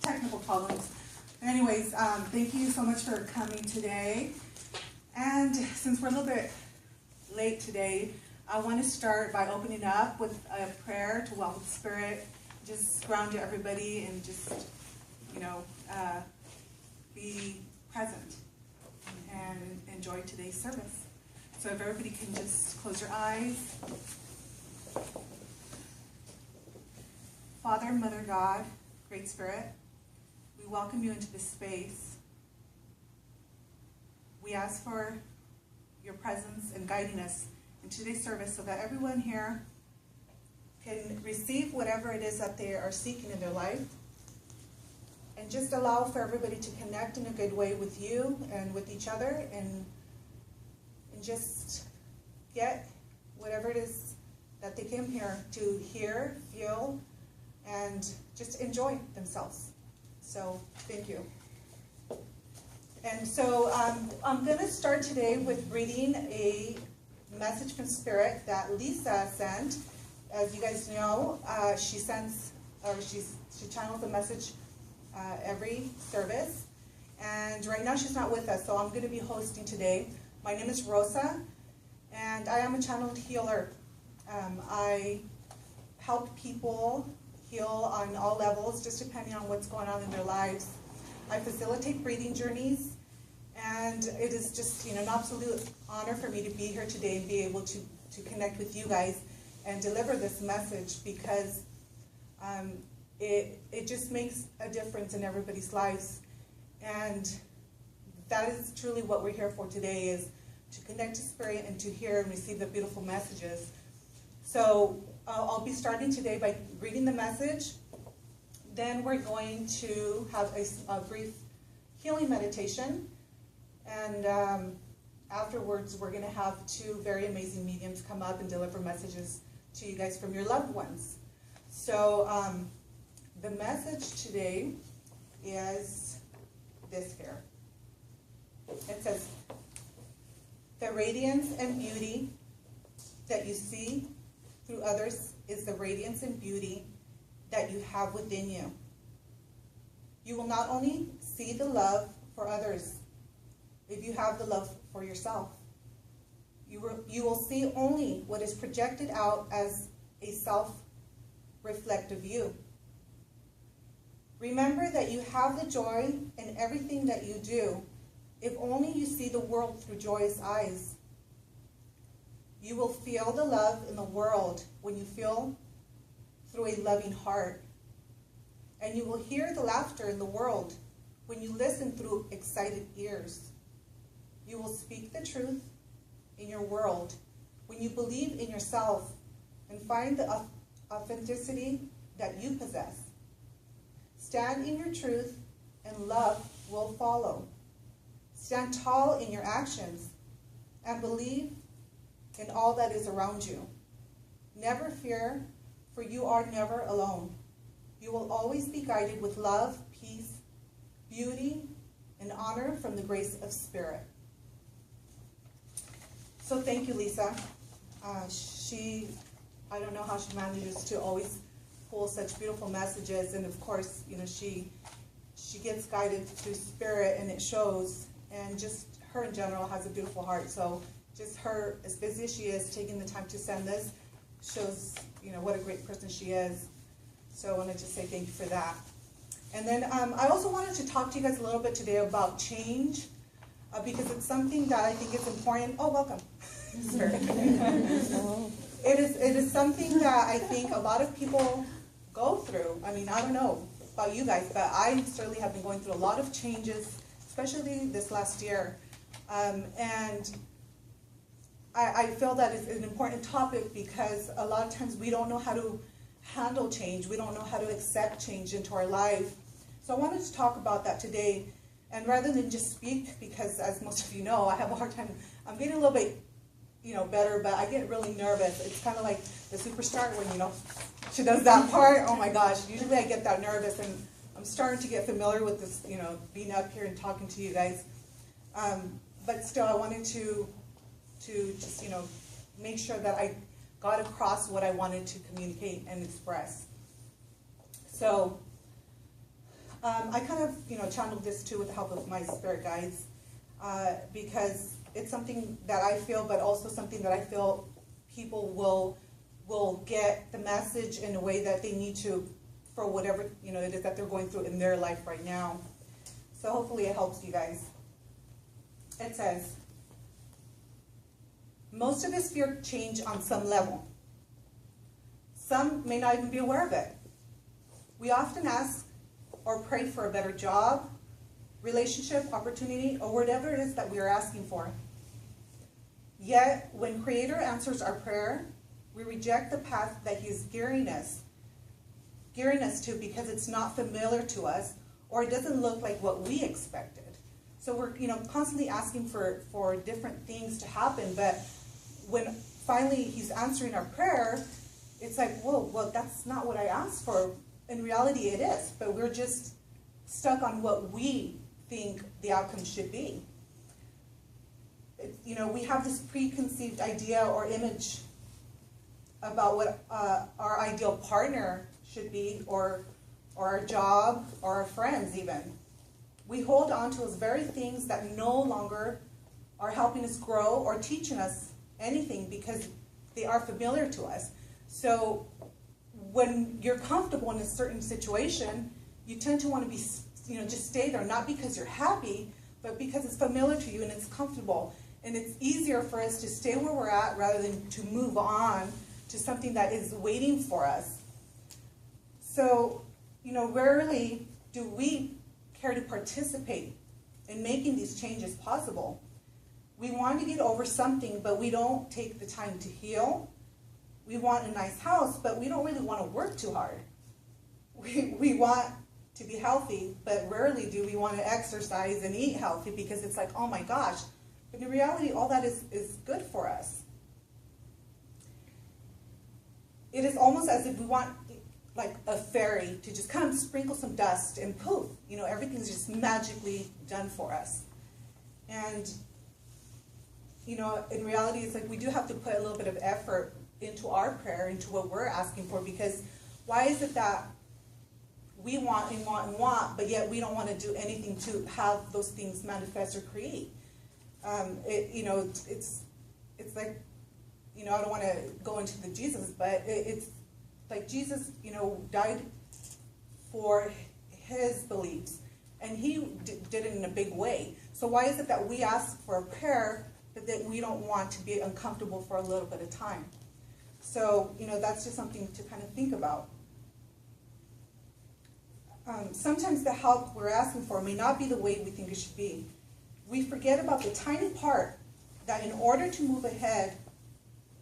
technical problems. Anyways, thank you so much for coming today. And since we're a little bit late today, I want to start by opening up with a prayer to welcome the Spirit, just ground everybody and just, be present and enjoy today's service. So if everybody can just close your eyes. Father, Mother God, Great Spirit, we welcome you into this space. We ask for your presence and guiding us in today's service so that everyone here can receive whatever it is that they are seeking in their life, and just allow for everybody to connect in a good way with you and with each other, and just get whatever it is that they came here to hear, feel, and just enjoy themselves. So thank you. And so I'm going to start today with reading a message from Spirit that Lisa sent. As you guys know, she channels a message every service. And right now she's not with us, so I'm going to be hosting today. My name is Rosa, and I am a channeled healer. I help people heal on all levels, just depending on what's going on in their lives. I facilitate breathing journeys, and it is just an absolute honor for me to be here today and be able to connect with you guys and deliver this message, because it just makes a difference in everybody's lives. And that is truly what we're here for today, is to connect to Spirit and to hear and receive the beautiful messages. So I'll be starting today by reading the message. Then we're going to have a brief healing meditation. And afterwards, we're going to have two very amazing mediums come up and deliver messages to you guys from your loved ones. So the message today is this here. It says, the radiance and beauty that you see through others is the radiance and beauty that you have within you. You will not only see the love for others if you have the love for yourself. You will see only what is projected out as a self-reflective view. Remember that you have the joy in everything that you do, if only you see the world through joyous eyes. You will feel the love in the world when you feel through a loving heart. And you will hear the laughter in the world when you listen through excited ears. You will speak the truth in your world when you believe in yourself and find the authenticity that you possess. Stand in your truth and love will follow. Stand tall in your actions and believe in all that is around you. Never fear, for you are never alone. You will always be guided with love, peace, beauty, and honor from the grace of Spirit. So thank you, Lisa. I don't know how she manages to always pull such beautiful messages, and of course, she gets guided through Spirit, and it shows. And just her in general has a beautiful heart. So just her, as busy as she is, taking the time to send this shows, what a great person she is. So I want to just say thank you for that. And then I also wanted to talk to you guys a little bit today about change, because it's something that I think is important. Oh, welcome. It is something that I think a lot of people go through. I mean, I don't know about you guys, but I certainly have been going through a lot of changes, especially this last year. And I feel that it's an important topic because a lot of times we don't know how to handle change. We don't know how to accept change into our life. So I wanted to talk about that today. And rather than just speak, because as most of you know, I have a hard time, I'm getting a little bit, better, but I get really nervous. It's kind of like the superstar when, she does that part. Oh my gosh, usually I get that nervous, and I'm starting to get familiar with this, being up here and talking to you guys. But still, I wanted to just, make sure that I got across what I wanted to communicate and express. So I kind of, channeled this too with the help of my spirit guides, because it's something that I feel, but also something that I feel people will get the message in a way that they need to for whatever, it is that they're going through in their life right now. So hopefully it helps you guys. It says, most of us fear change on some level. Some may not even be aware of it. We often ask or pray for a better job, relationship, opportunity, or whatever it is that we are asking for. Yet, when Creator answers our prayer, we reject the path that He is gearing us to because it's not familiar to us or it doesn't look like what we expected. So we're constantly asking for different things to happen, but when finally He's answering our prayer, it's like, whoa, well, that's not what I asked for. In reality, it is, but we're just stuck on what we think the outcome should be. We have this preconceived idea or image about what our ideal partner should be, or our job, or our friends even. We hold on to those very things that no longer are helping us grow or teaching us anything because they are familiar to us. So when you're comfortable in a certain situation, you tend to want to be, just stay there, not because you're happy, but because it's familiar to you and it's comfortable. And it's easier for us to stay where we're at rather than to move on to something that is waiting for us. So, rarely do we care to participate in making these changes possible. We want to get over something, but we don't take the time to heal. We want a nice house, but we don't really want to work too hard. We want to be healthy, but rarely do we want to exercise and eat healthy because it's like, oh my gosh. But in reality, all that is good for us. It is almost as if we want like a fairy to just come sprinkle some dust and poof, everything's just magically done for us. And, in reality, it's like we do have to put a little bit of effort into our prayer, into what we're asking for, because why is it that we want and want and want, but yet we don't want to do anything to have those things manifest or create? It's like, I don't want to go into the Jesus, but it's like Jesus, died for His beliefs, and He did it in a big way. So why is it that we ask for a prayer, but that we don't want to be uncomfortable for a little bit of time? So, that's just something to kind of think about. Sometimes the help we're asking for may not be the way we think it should be. We forget about the tiny part that in order to move ahead,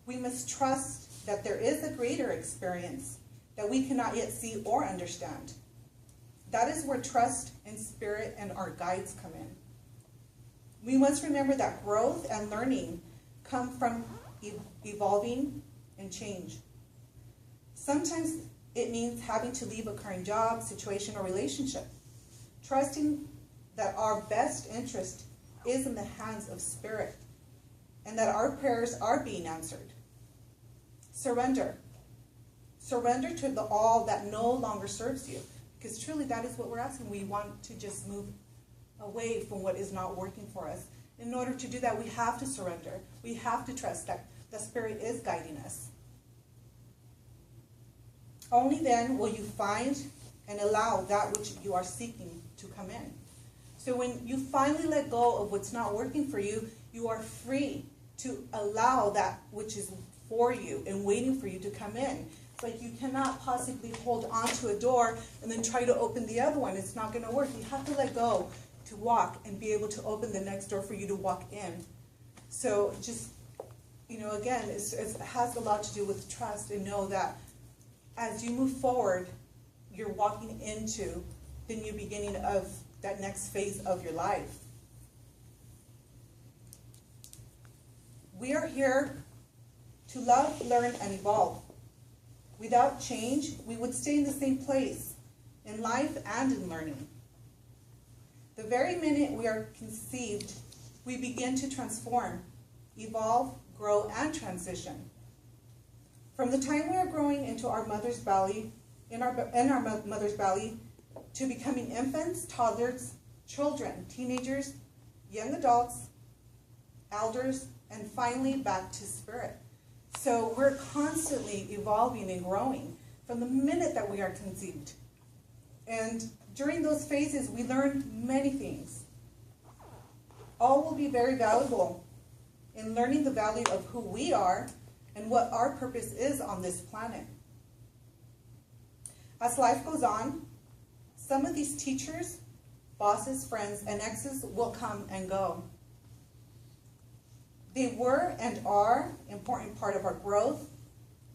we must trust that there is a greater experience that we cannot yet see or understand. That is where trust and spirit and our guides come in. We must remember that growth and learning come from evolving and change. Sometimes it means having to leave a current job, situation, or relationship. Trusting that our best interest is in the hands of Spirit and that our prayers are being answered. Surrender. Surrender to the all that no longer serves you, because truly that is what we're asking. We want to just move away from what is not working for us. In order to do that, we have to surrender. We have to trust that the Spirit is guiding us. Only then will you find and allow that which you are seeking to come in. So when you finally let go of what's not working for you, you are free to allow that which is for you and waiting for you to come in. It's like you cannot possibly hold onto a door and then try to open the other one. It's not going to work. You have to let go to walk and be able to open the next door for you to walk in. So just, again, it has a lot to do with trust, and know that as you move forward, you're walking into the new beginning of that next phase of your life. We are here to love, learn, and evolve. Without change, we would stay in the same place, in life and in learning. The very minute we are conceived, we begin to transform, evolve, grow, and transition. From the time we are growing into our mother's belly, in our mother's belly, to becoming infants, toddlers, children, teenagers, young adults, elders, and finally back to spirit. So we're constantly evolving and growing from the minute that we are conceived. And during those phases, we learn many things. All will be very valuable in learning the value of who we are and what our purpose is on this planet. As life goes on, some of these teachers, bosses, friends, and exes will come and go. They were and are an important part of our growth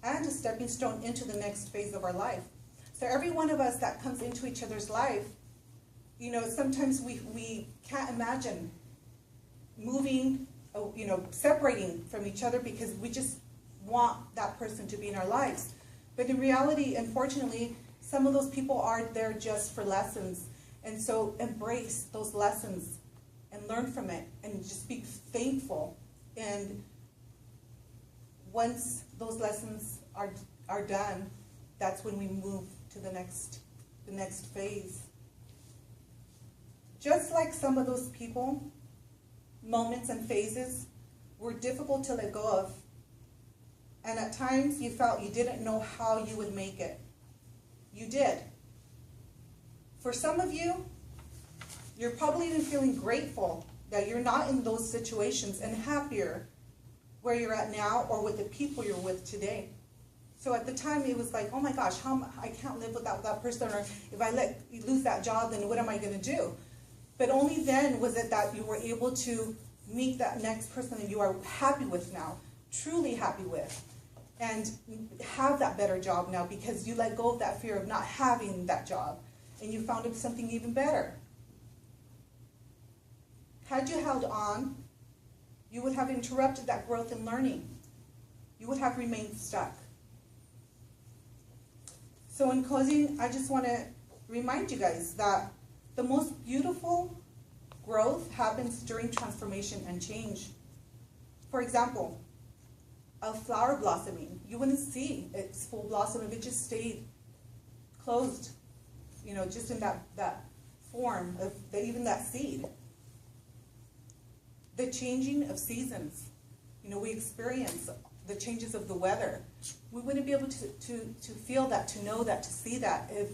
and a stepping stone into the next phase of our life. So every one of us that comes into each other's life, sometimes we can't imagine moving, separating from each other because we just want that person to be in our lives. But in reality, unfortunately, some of those people are there just for lessons. And so embrace those lessons and learn from it and just be thankful. And once those lessons are done, that's when we move to the next phase. Just like some of those people, moments and phases were difficult to let go of. And at times you felt you didn't know how you would make it. You did. For some of you, you're probably even feeling grateful that you're not in those situations and happier where you're at now or with the people you're with today. So at the time it was like, oh my gosh, I can't live without that person, or if I lose that job, then what am I going to do? But only then was it that you were able to meet that next person that you are happy with now, truly happy with, and have that better job now because you let go of that fear of not having that job and you found something even better. Had you held on, you would have interrupted that growth and learning. You would have remained stuck. So in closing, I just want to remind you guys that the most beautiful growth happens during transformation and change. For example, a flower blossoming, you wouldn't see its full blossom if it just stayed closed, just in that form of even that seed. The changing of seasons, we experience the changes of the weather. We wouldn't be able to feel that, to know that, to see that if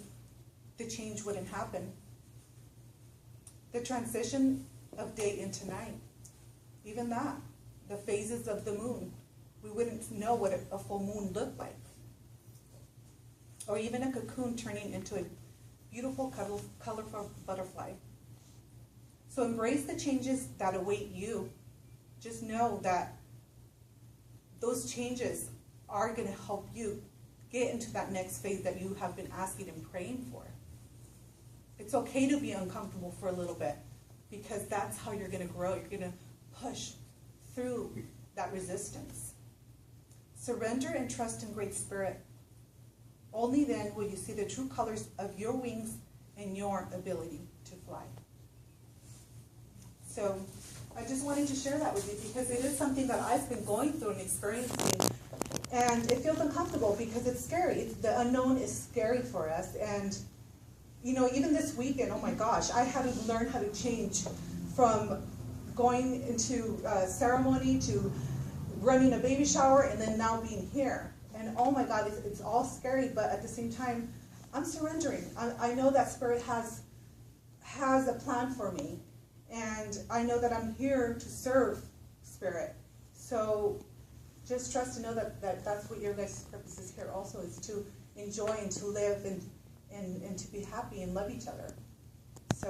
the change wouldn't happen. The transition of day into night, even that, the phases of the moon. We wouldn't know what a full moon looked like. Or even a cocoon turning into a beautiful, colorful butterfly. So embrace the changes that await you. Just know that those changes are going to help you get into that next phase that you have been asking and praying for. It's okay to be uncomfortable for a little bit because that's how you're going to grow. You're going to push through that resistance. Surrender and trust in Great Spirit. Only then will you see the true colors of your wings and your ability to fly. So I just wanted to share that with you because it is something that I've been going through and experiencing. And it feels uncomfortable because it's scary. The unknown is scary for us. And, even this weekend, oh my gosh, I had to learn how to change from going into ceremony to running a baby shower and then now being here. And oh my God, it's all scary, but at the same time, I'm surrendering. I know that Spirit has a plan for me. And I know that I'm here to serve Spirit. So just trust to know that that's what your guys' purpose is here also, is to enjoy and to live and to be happy and love each other. So